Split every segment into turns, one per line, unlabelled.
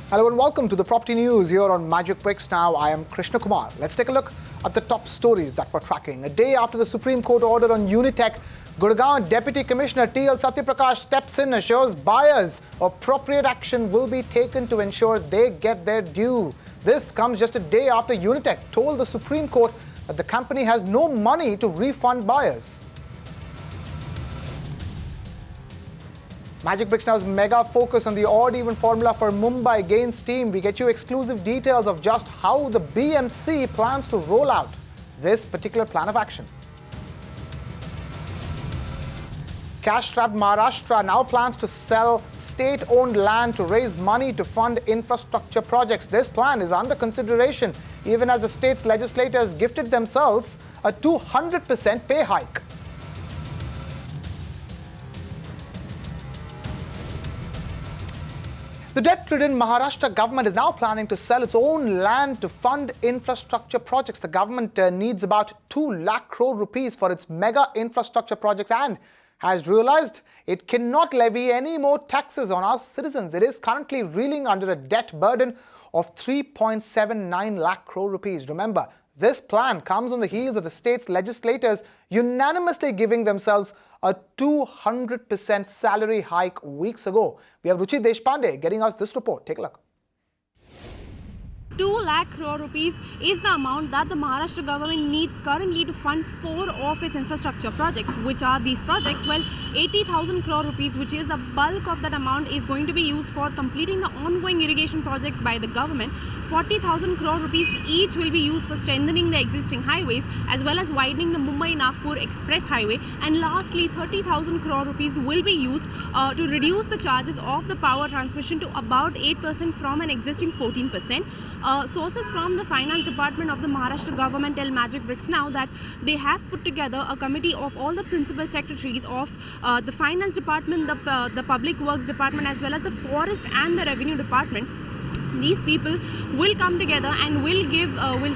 Hello and welcome to the Property News here on Magic Bricks. Now, I am Krishna Kumar. Let's take a look at the top stories that we're tracking. A day after the Supreme Court order on Unitech, Gurgaon Deputy Commissioner T.L. Satyaprakash steps in, assures buyers appropriate action will be taken to ensure they get their due. This comes just a day after Unitech told the Supreme Court that the company has no money to refund buyers. Magic Bricks Now's mega focus on the odd-even formula for Mumbai gains steam. We get you exclusive details of just how the BMC plans to roll out this particular plan of action. Cash-strapped Maharashtra now plans to sell state-owned land to raise money to fund infrastructure projects. This plan is under consideration, even as the state's legislators gifted themselves a 200% pay hike. The debt-ridden Maharashtra government is now planning to sell its own land to fund infrastructure projects. The government needs about 2 lakh crore rupees for its mega infrastructure projects and has realized it cannot levy any more taxes on our citizens. It is currently reeling under a debt burden of 3.79 lakh crore rupees. Remember, this plan comes on the heels of the state's legislators unanimously giving themselves a 200% salary hike weeks ago. We have Ruchi Deshpande getting us this report. Take a look.
2 lakh crore rupees is the amount that the Maharashtra government needs currently to fund 4 of its infrastructure projects. Which are these projects? Well, 80,000 crore rupees, which is the bulk of that amount, is going to be used for completing the ongoing irrigation projects by the government. 40,000 crore rupees each will be used for strengthening the existing highways as well as widening the Mumbai-Nagpur Express Highway. And lastly, 30,000 crore rupees will be used to reduce the charges of the power transmission to about 8% from an existing 14%. Sources from the finance department of the Maharashtra government tell Magic Bricks Now that they have put together a committee of all the principal secretaries of the finance department, the public works department as well as the forest and the revenue department. These people will come together and will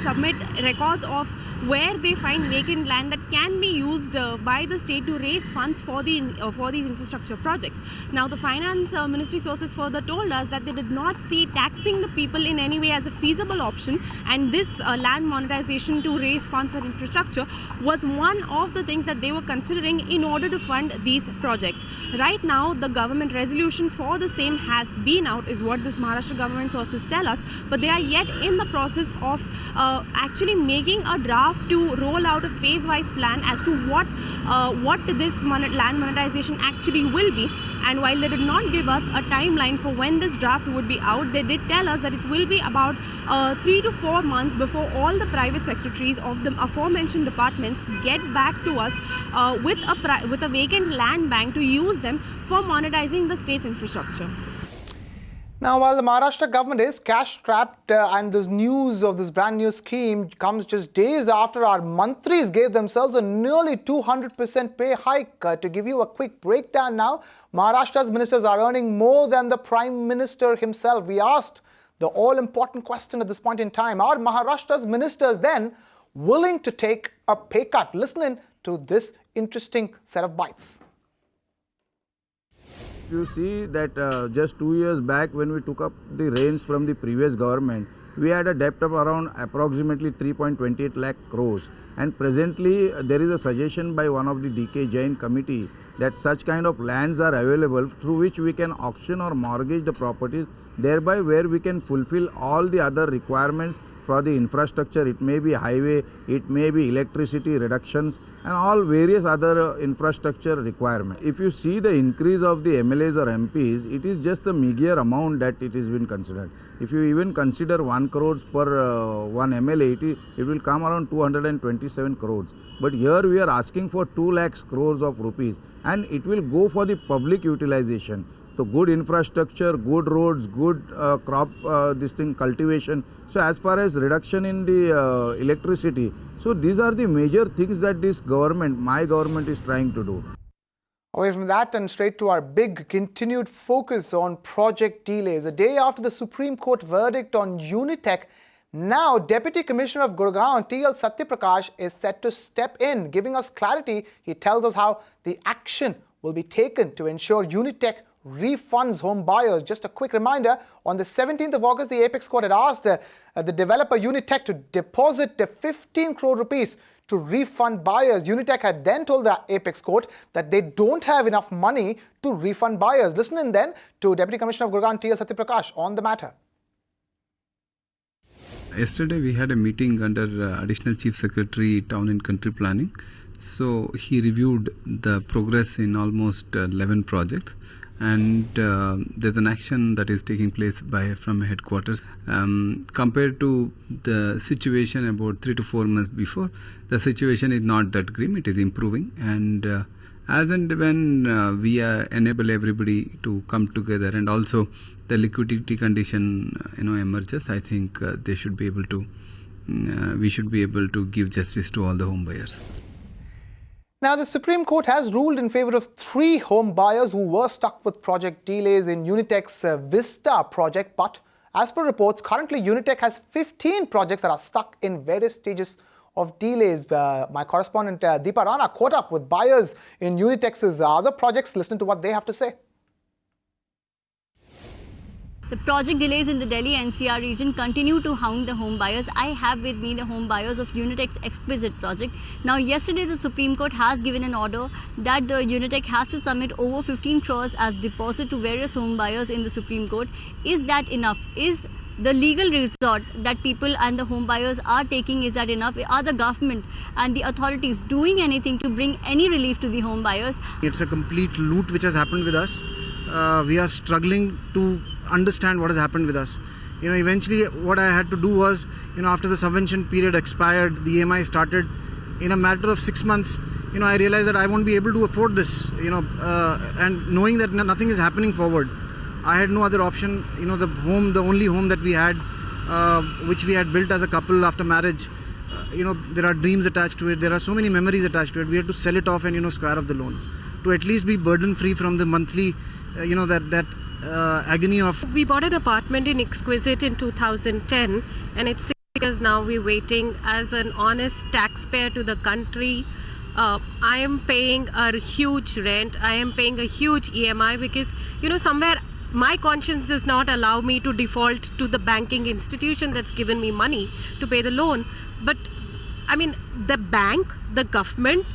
submit records of where they find vacant land that can be used by the state to raise funds for these infrastructure projects. Now, the finance ministry sources further told us that they did not see taxing the people in any way as a feasible option, and this land monetization to raise funds for infrastructure was one of the things that they were considering in order to fund these projects. Right now, the government resolution for the same has been out, is what the Maharashtra government sources tell us, but they are yet in the process of actually making a draft to roll out a phase-wise plan as to what this land monetization actually will be. And while they did not give us a timeline for when this draft would be out, they did tell us that it will be about 3 to 4 months before all the private secretaries of the aforementioned departments get back to us with a vacant land bank to use them for monetizing the state's infrastructure.
Now, while the Maharashtra government is cash-strapped and this news of this brand new scheme comes just days after our mantris gave themselves a nearly 200% pay hike. To give you a quick breakdown now, Maharashtra's ministers are earning more than the Prime Minister himself. We asked the all-important question at this point in time, are Maharashtra's ministers then willing to take a pay cut? Listen in to this interesting set of bites.
You see that just 2 years back when we took up the reins from the previous government, we had a debt of around approximately 3.28 lakh crores, and presently there is a suggestion by one of the DK Jain committee that such kind of lands are available through which we can auction or mortgage the properties, thereby where we can fulfill all the other requirements for the infrastructure. It may be highway, it may be electricity reductions and all various other infrastructure requirements. If you see the increase of the MLAs or MPs, it is just a meager amount that it has been considered. If you even consider 1 crores per 1 MLA, it will come around 227 crores. But here we are asking for 2 lakhs crores of rupees, and it will go for the public utilization. So good infrastructure, good roads, good crop cultivation. So as far as reduction in the electricity, so these are the major things that this government, my government, is trying to do.
Away from that and straight to our big continued focus on project delays. A day after the Supreme Court verdict on Unitech, now Deputy Commissioner of Gurgaon T.L. Satyaprakash is set to step in, giving us clarity. He tells us how the action will be taken to ensure Unitech refunds home buyers. Just a quick reminder, on the 17th of August, the Apex Court had asked the developer Unitech to deposit 15 crore rupees to refund buyers. Unitech had then told the Apex Court that they don't have enough money to refund buyers. Listen in then to Deputy Commissioner of Gurgaon T.L. Satyaprakash on the matter.
Yesterday we had a meeting under Additional Chief Secretary Town and Country Planning. So he reviewed the progress in almost 11 projects, and there's an action that is taking place from headquarters. Compared to the situation about 3 to 4 months before, the situation is not that grim. It is improving, and as and when we enable everybody to come together, and also the liquidity condition emerges, I think they should be able to. We should be able to give justice to all the home buyers.
Now, the Supreme Court has ruled in favour of 3 home buyers who were stuck with project delays in Unitech's Vista project. But as per reports, currently Unitech has 15 projects that are stuck in various stages of delays. My correspondent Deepa Rana caught up with buyers in Unitech's other projects. Listen to what they have to say.
The project delays in the Delhi NCR region continue to hound the home buyers. I have with me the home buyers of Unitech's Exquisite project. Now, yesterday the Supreme Court has given an order that the Unitech has to submit over 15 crores as deposit to various home buyers in the Supreme Court. Is that enough? Is the legal resort that people and the home buyers are taking, is that enough? Are the government and the authorities doing anything to bring any relief to the home buyers?
It's a complete loot which has happened with us. We are struggling to understand what has happened with us. Eventually what I had to do was, after the subvention period expired, the EMI started. In a matter of 6 months, I realized that I won't be able to afford this, and knowing that nothing is happening forward, I had no other option. The only home that we had, which we had built as a couple after marriage, there are dreams attached to it. There are so many memories attached to it. We had to sell it off and, square off the loan to at least be burden free from the monthly, agony of.
We bought an apartment in Exquisite in 2010, and it's 6 years now we're waiting. As an honest taxpayer to the country, I am paying a huge rent. I am paying a huge EMI because, somewhere my conscience does not allow me to default to the banking institution that's given me money to pay the loan. But, the bank, the government,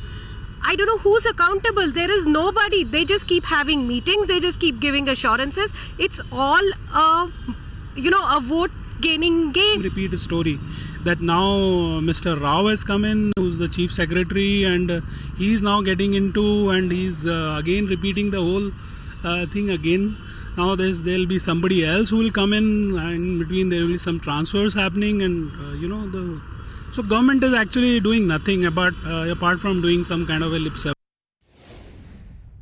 I don't know who's accountable. There is nobody. They just keep having meetings. They just keep giving assurances. It's all a vote gaining game.
Repeat a story that now Mr. Rao has come in, who's the chief secretary, and he's now getting into, and he's again repeating the whole thing again. Now there'll be somebody else who will come in, and in between there will be some transfers happening, and so government is actually doing nothing apart from doing some kind of a lip service.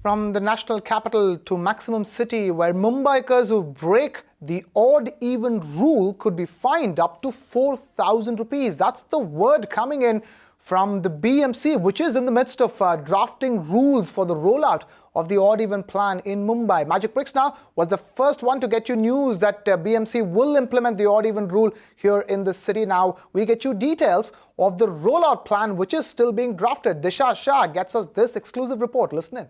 From the national capital to maximum city, where Mumbaikars who break the odd-even rule could be fined up to 4,000 rupees. That's the word coming in from the BMC, which is in the midst of drafting rules for the rollout of the odd-even plan in Mumbai. Magic Bricks now was the first one to get you news that BMC will implement the odd-even rule here in the city. Now we get you details of the rollout plan, which is still being drafted. Disha Shah gets us this exclusive report. Listen in.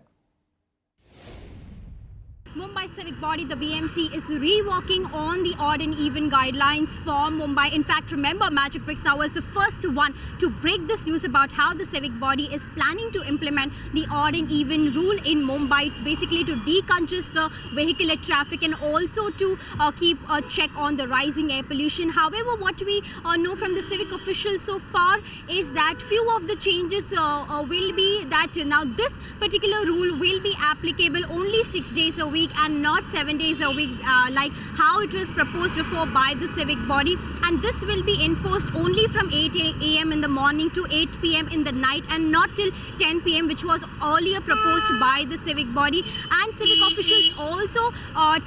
Mumbai civic body, the BMC, is reworking on the odd and even guidelines for Mumbai. In fact, remember, Magic Bricks now was the first one to break this news about how the civic body is planning to implement the odd and even rule in Mumbai, basically to decongest the vehicular traffic and also to keep a check on the rising air pollution. However, what we know from the civic officials so far is that few of the changes will be that now this particular rule will be applicable only 6 days a week and not 7 days a week like how it was proposed before by the civic body, and this will be enforced only from 8 a.m. in the morning to 8 p.m. in the night and not till 10 p.m. which was earlier proposed by the civic body. And civic officials also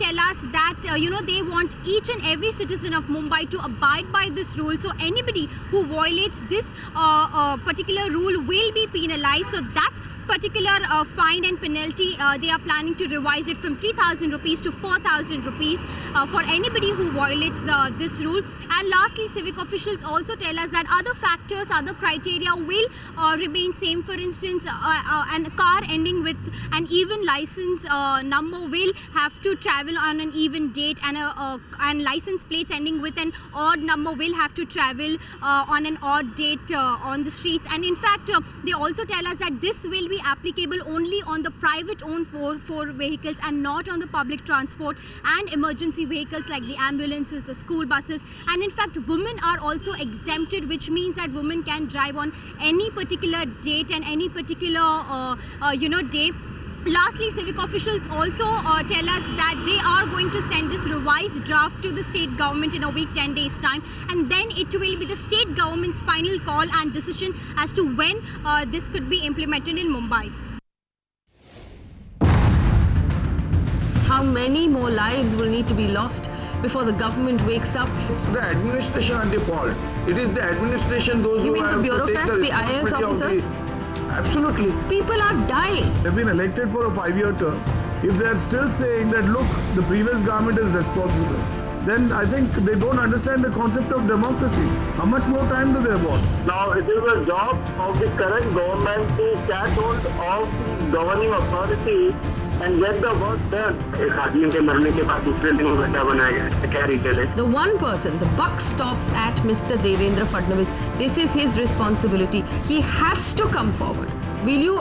tell us that they want each and every citizen of Mumbai to abide by this rule. So anybody who violates this particular rule will be penalized. So that particular fine and penalty, they are planning to revise it from 3,000 rupees to 4,000 rupees for anybody who violates this rule. And lastly, civic officials also tell us that other factors, other criteria will remain same. For instance, a car ending with an even license number will have to travel on an even date, and license plates ending with an odd number will have to travel on an odd date on the streets. And in fact, they also tell us that this will be applicable only on the private owned four vehicles and not on the public transport and emergency vehicles like the ambulances, the school buses. And in fact, women are also exempted, which means that women can drive on any particular date and any particular day. Lastly, civic officials also tell us that they are going to send this revised draft to the state government in a week, 10 days time, and then it will be the state government's final call and decision as to when this could be implemented in Mumbai.
How many more lives will need to be lost before the government wakes up?
It's the administration at the fault. It is the administration, those
You
who
mean
have
the bureaucrats,
to
the
take the
IAS
responsibility
officers?
of the... Absolutely.
People are dying.
They've been elected for a 5-year term. If they are still saying that, look, the previous government is responsible, then I think they don't understand the concept of democracy. How much more time do they want?
Now, it is the job of the current government to catch hold of the governing authority and get the work done.
The one person, the buck stops at Mr. Devendra Fadnavis. This is his responsibility. He has to come forward. Will you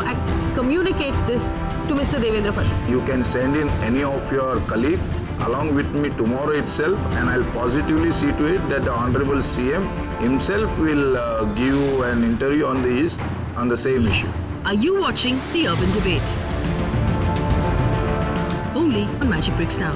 communicate this to Mr. Devendra Fadnavis?
You can send in any of your colleague along with me tomorrow itself, and I'll positively see to it that the Honorable CM himself will give you an interview on the same issue.
Are you watching the Urban Debate? Only on Magic Bricks Now.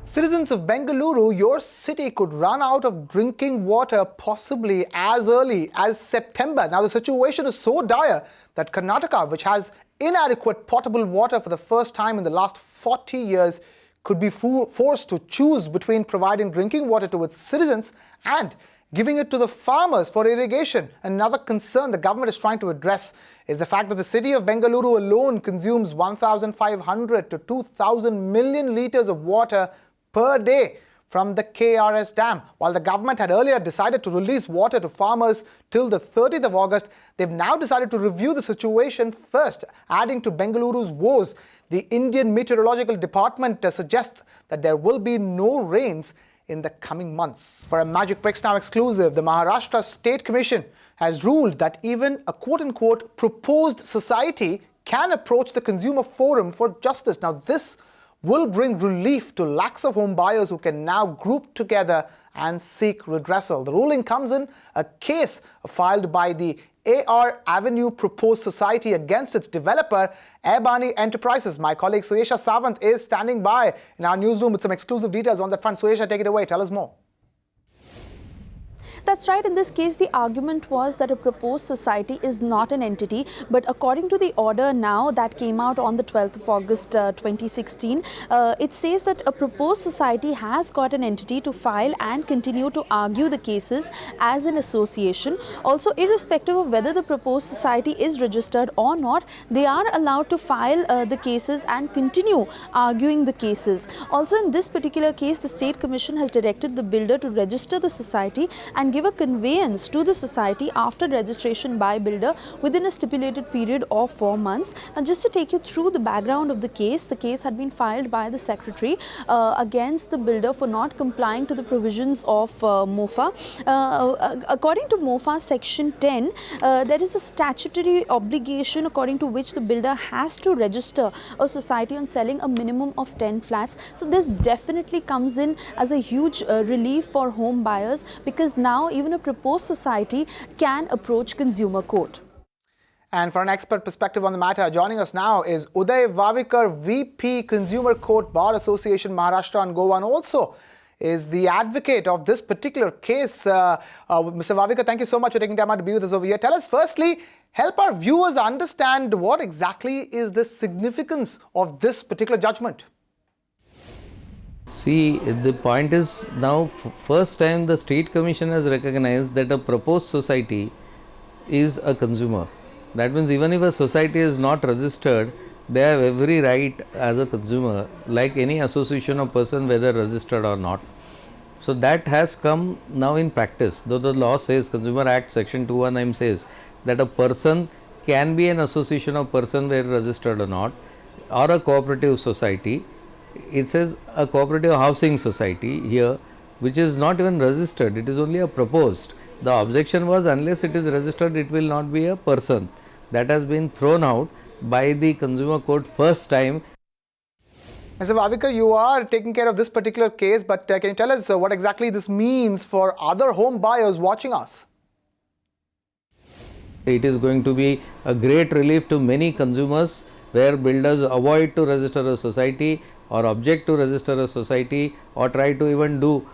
Citizens of Bengaluru, your city could run out of drinking water possibly as early as September. Now, the situation is so dire that Karnataka, which has inadequate potable water for the first time in the last 40 years, could be forced to choose between providing drinking water to its citizens and giving it to the farmers for irrigation. Another concern the government is trying to address is the fact that the city of Bengaluru alone consumes 1,500 to 2,000 million litres of water per day from the KRS dam. While the government had earlier decided to release water to farmers till the 30th of August, they've now decided to review the situation first, adding to Bengaluru's woes. The Indian Meteorological Department suggests that there will be no rains in the coming months. For a Magic Bricks Now exclusive, the Maharashtra State Commission has ruled that even a quote-unquote proposed society can approach the Consumer Forum for justice. Now, this will bring relief to lakhs of home buyers who can now group together and seek redressal. The ruling comes in a case filed by the AR Avenue Proposed Society against its developer, Airbani Enterprises. My colleague Suyesha Sawant is standing by in our newsroom with some exclusive details on that front. Suyesha, take it away. Tell us more.
That's right. In this case, the argument was that a proposed society is not an entity, but according to the order now that came out on the 12th of August 2016, it says that a proposed society has got an entity to file and continue to argue the cases as an association. Also, irrespective of whether the proposed society is registered or not, they are allowed to file the cases and continue arguing the cases. Also, in this particular case, the State Commission has directed the builder to register the society and give a conveyance to the society after registration by builder within a stipulated period of 4 months. And just to take you through the background of the case had been filed by the secretary against the builder for not complying to the provisions of MOFA. According to MOFA section 10, there is a statutory obligation according to which the builder has to register a society on selling a minimum of 10 flats. So this definitely comes in as a huge relief for home buyers, because now even a proposed society can approach consumer court.
And for an expert perspective on the matter, joining us now is Uday Vavikar, VP Consumer Court Bar Association Maharashtra and Goa, and also is the advocate of this particular case. Mr. Vavikar, thank you so much for taking time out to be with us over here. Tell us firstly, help our viewers understand what exactly is the significance of this particular judgment.
See, the point is now first time the State Commission has recognized that a proposed society is a consumer. That means even if a society is not registered, they have every right as a consumer, like any association or person, whether registered or not. So that has come now in practice. Though the law says, Consumer Act section 219 says that a person can be an association of person whether registered or not, or a cooperative society. It says a cooperative housing society here, which is not even registered, it is only a proposed. The objection was, unless it is registered, it will not be a person. That has been thrown out by the Consumer Court first time.
Mr. Vavekar, you are taking care of this particular case, but can you tell us what exactly this means for other home buyers watching us?
It is going to be a great relief to many consumers, where builders avoid to register a society or object to register a society, or try to even do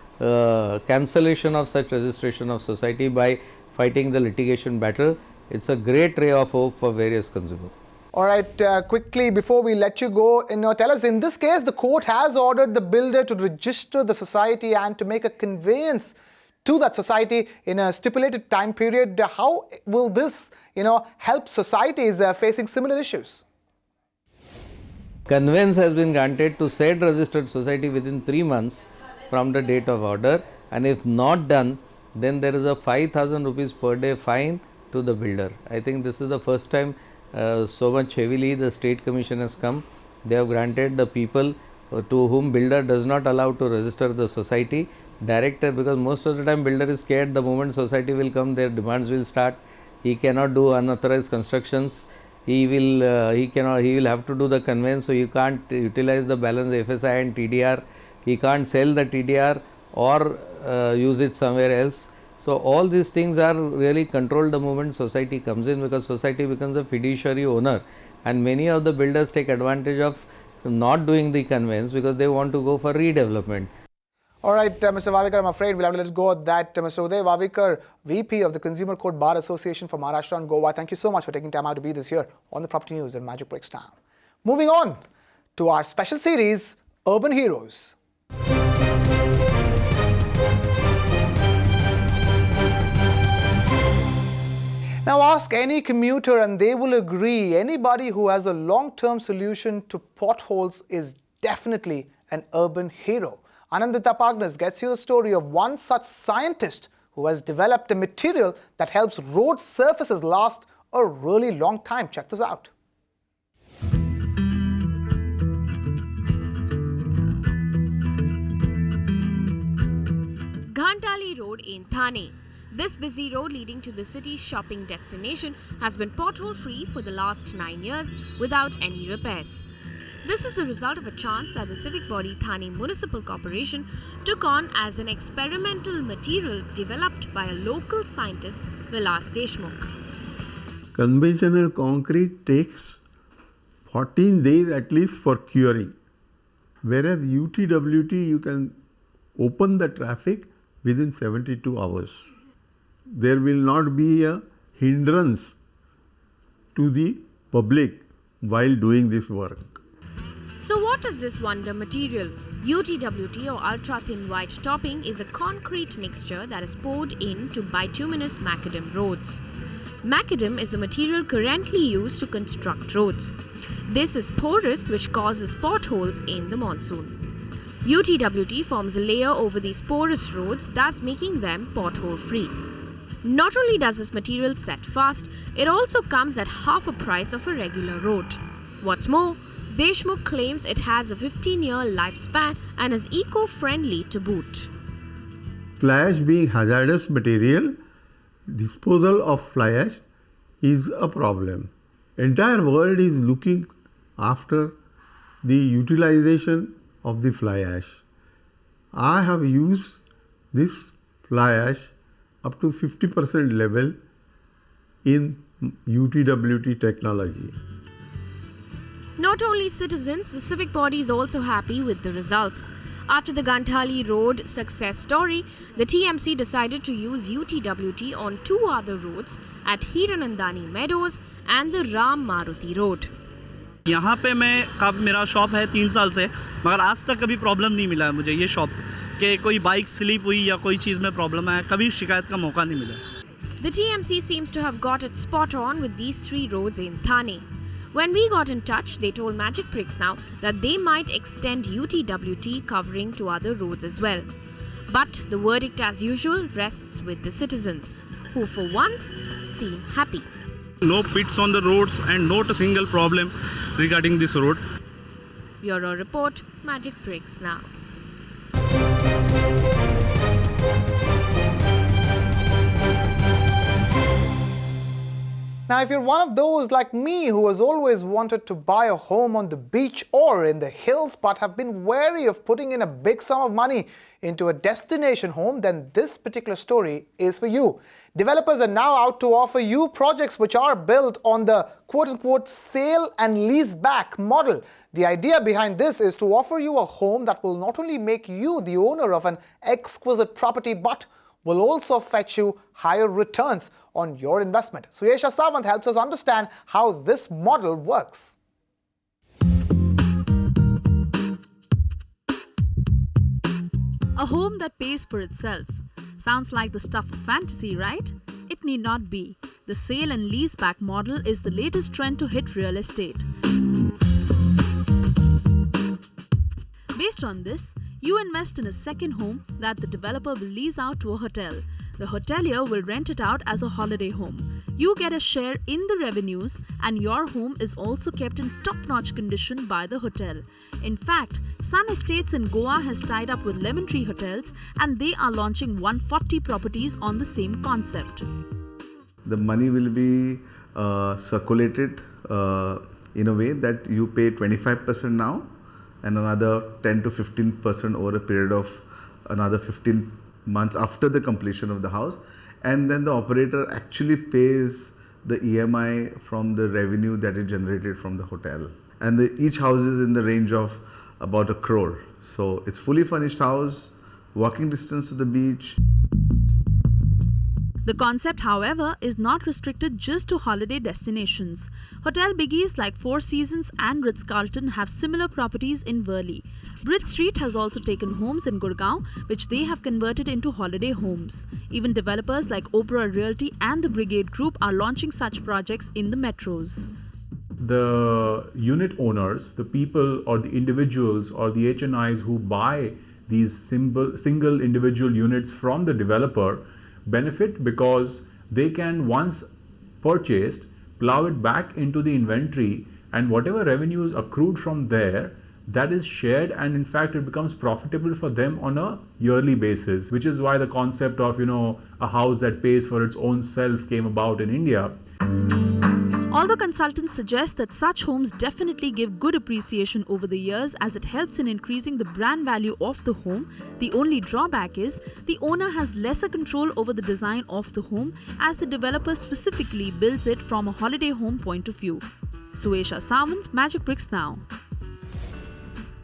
cancellation of such registration of society by fighting the litigation battle. It's a great ray of hope for various consumers.
All right, quickly before we let you go, tell us, in this case, the court has ordered the builder to register the society and to make a conveyance to that society in a stipulated time period. How will this, help societies facing similar issues?
Conveyance has been granted to said registered society within 3 months from the date of order, and if not done, then there is a 5,000 rupees per day fine to the builder. I think this is the first time so much heavily the State Commission has come. They have granted the people to whom builder does not allow to register the society director, because most of the time builder is scared the moment society will come, their demands will start. He cannot do unauthorized constructions. He will have to do the conveyance, so you can't utilize the balance FSI and TDR. He can't sell the TDR or use it somewhere else. So all these things are really controlled the moment society comes in, because society becomes a fiduciary owner, and many of the builders take advantage of not doing the conveyance because they want to go for redevelopment.
All right, Mr. Vavekar, I'm afraid we'll have to let go of that. Mr. Uday Vavekar, VP of the Consumer Court Bar Association for Maharashtra and Goa, thank you so much for taking time out to be this year on the Property News and Magic Breaks Down. Moving on to our special series, Urban Heroes. Now ask any commuter and they will agree, anybody who has a long-term solution to potholes is definitely an urban hero. Anandita Pagnas gets you the story of one such scientist who has developed a material that helps road surfaces last a really long time. Check this out.
Ghantali Road in Thane. This busy road leading to the city's shopping destination has been pothole-free for the last 9 years without any repairs. This is a result of a chance that the civic body Thane Municipal Corporation took on as an experimental material developed by a local scientist, Vilas Deshmukh.
Conventional concrete takes 14 days at least for curing, whereas UTWT you can open the traffic within 72 hours. There will not be a hindrance to the public while doing this work.
So what is this wonder material? UTWT or ultra thin white topping is a concrete mixture that is poured into bituminous macadam roads. Macadam is a material currently used to construct roads. This is porous, which causes potholes in the monsoon. UTWT forms a layer over these porous roads, thus making them pothole free. Not only does this material set fast, it also comes at half a price of a regular road. What's more, Deshmukh claims it has a 15-year lifespan and is eco-friendly to boot.
Fly ash being hazardous material, disposal of fly ash is a problem. Entire world is looking after the utilization of the fly ash. I have used this fly ash up to 50% level in UTWT technology.
Not only citizens, the civic body is also happy with the results. After the Ghantali Road success story, the TMC decided to use UTWT on 2 other roads at Hiranandani Meadows and the Ram Maruti Road.
यहाँ पे मैं कब मेरा shop है 3 साल से, मगर आज तक कभी प्रॉब्लम नहीं मिला है मुझे ये शॉप कि कोई बाइक स्लिप हुई या कोई चीज़ में प्रॉब्लम है, कभी शिकायत का मौका नहीं मिला.
The TMC seems to have got it spot on with these 3 roads in Thane. When we got in touch, they told Magic Bricks Now that they might extend UTWT covering to other roads as well. But the verdict, as usual, rests with the citizens, who for once seem happy.
No pits on the roads and not a single problem regarding this road.
Bureau Report, Magic Bricks Now.
Now, if you're one of those like me who has always wanted to buy a home on the beach or in the hills but have been wary of putting in a big sum of money into a destination home, then this particular story is for you. Developers are now out to offer you projects which are built on the quote-unquote sale and lease back model. The idea behind this is to offer you a home that will not only make you the owner of an exquisite property but will also fetch you higher returns on your investment. Suyesha Sawant helps us understand how this model works.
A home that pays for itself. Sounds like the stuff of fantasy, right? It need not be. The sale and lease back model is the latest trend to hit real estate. Based on this, you invest in a second home that the developer will lease out to a hotel. The hotelier will rent it out as a holiday home. You get a share in the revenues, and your home is also kept in top-notch condition by the hotel. In fact, Sun Estates in Goa has tied up with Lemon Tree Hotels, and they are launching 140 properties on the same concept.
The money will be circulated in a way that you pay 25% now and another 10 to 15% over a period of another 15 months after the completion of the house, and then the operator actually pays the EMI from the revenue that is generated from the hotel. And each house is in the range of about 1 crore. So it's fully furnished house, walking distance to the beach.
The concept, however, is not restricted just to holiday destinations. Hotel biggies like Four Seasons and Ritz-Carlton have similar properties in Worli. Bridge Street has also taken homes in Gurgaon, which they have converted into holiday homes. Even developers like Oprah Realty and the Brigade Group are launching such projects in the metros.
The unit owners, the people or the individuals or the HNIs who buy these single individual units from the developer benefit because they can, once purchased, plow it back into the inventory, and whatever revenues accrued from there, that is shared, and in fact it becomes profitable for them on a yearly basis, which is why the concept of, a house that pays for its own self came about in India.
Although consultants suggest that such homes definitely give good appreciation over the years as it helps in increasing the brand value of the home, the only drawback is the owner has lesser control over the design of the home as the developer specifically builds it from a holiday home point of view. Suyesha Sawant, Magic Bricks Now.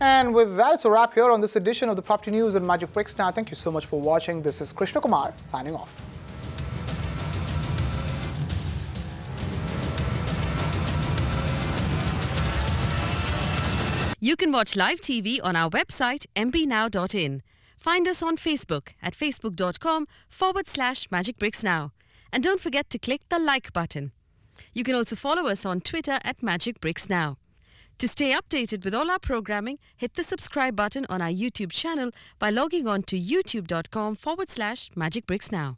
And with that, it's a wrap here on this edition of the Property News and Magic Bricks Now. Thank you so much for watching. This is Krishna Kumar signing off.
You can watch live TV on our website mpnow.in. Find us on Facebook at facebook.com/magicbricksnow. And don't forget to click the like button. You can also follow us on Twitter at Magic Bricks Now. To stay updated with all our programming, hit the subscribe button on our YouTube channel by logging on to youtube.com/magicbricksnow.